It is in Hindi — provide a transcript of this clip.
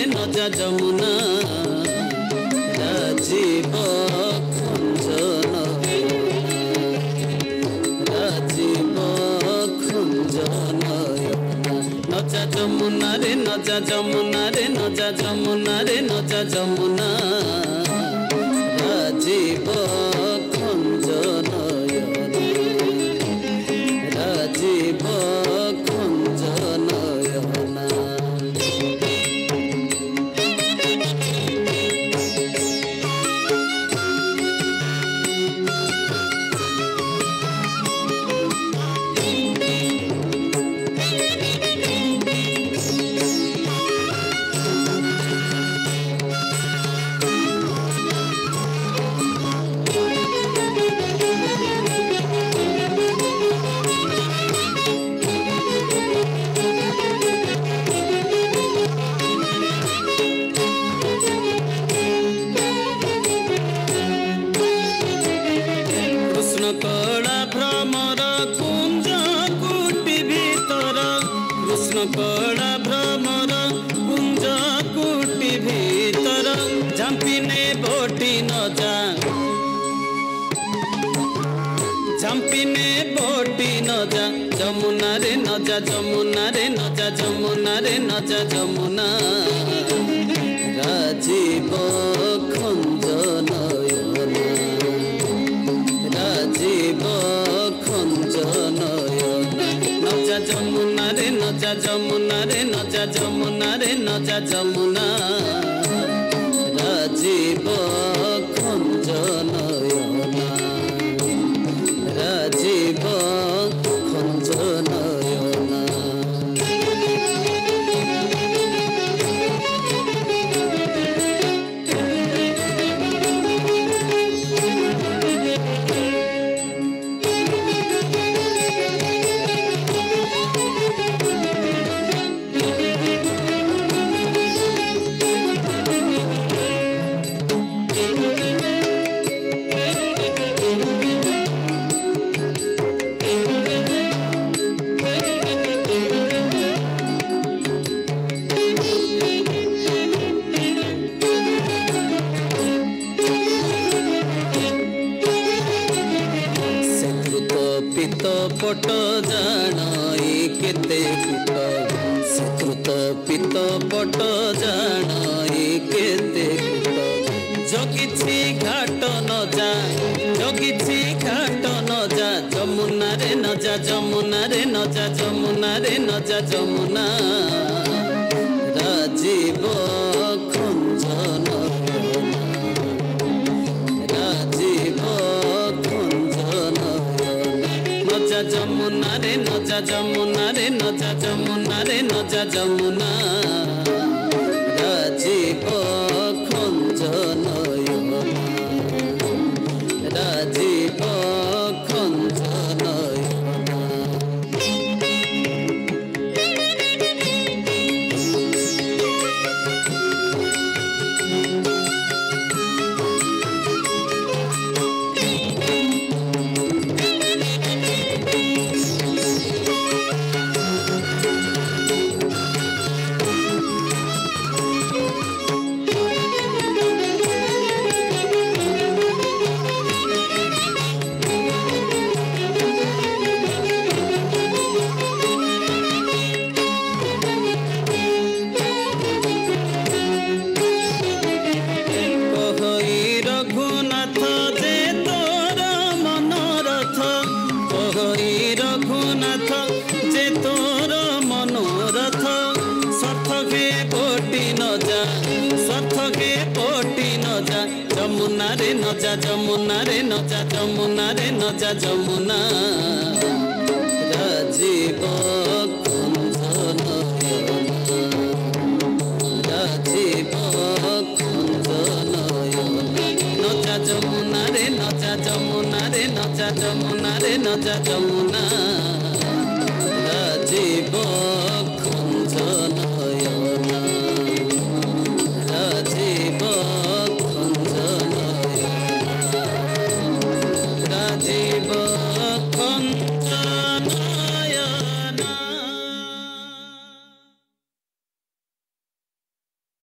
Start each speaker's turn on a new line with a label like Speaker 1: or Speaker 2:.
Speaker 1: नजा जमुना राजीव खंजन राजीव खंजन नजा जमुना रे नजा जमुना रे नजा जमुना रे नजा जमुना राजीव खंजन राजीव खंजन कला भ्रमर कुंज कुटी भीतर कृष्ण कला भ्रमर कुंज कुटी भीतर झंपिने बोटी न जा झंपिने बोटी न जा जमुना रे न जा जमुना रे न जा जमुना रे न जा जमुना राजीव खंजन राजीव खंजन नजा जमुना रे नजा जमुना रे नजा जमुना रे नजा जमुना राजीव खंजन राजीव खंजन पित पट जानाई केते कुट शत्रुत पित पट जानाई केते कुट जगिछि घाट न जा जगिछि घाट न जा जमुना रे न जा जमुना रे न जा जमुना रे न जा जमुना राजीव खंजन राजीव खंजन नजा जमुना रे नजा जमुना रे नजा जमुना रे नजा जमुना राजीव खंजन राजीव खंजन रघुनाथ जे तोर मनोरथ कहई रघुनाथ जे तोर मनोरथ सथ के पोटी न जा सथ के पोटी न जा जमुना रे न जा जमुना रे न जा जमुना रे न जा जमुना राजीव खंजन राजीव खंजन नजा जमुना रे नजा जमुना रे नजा जमुना रे नजा जमुना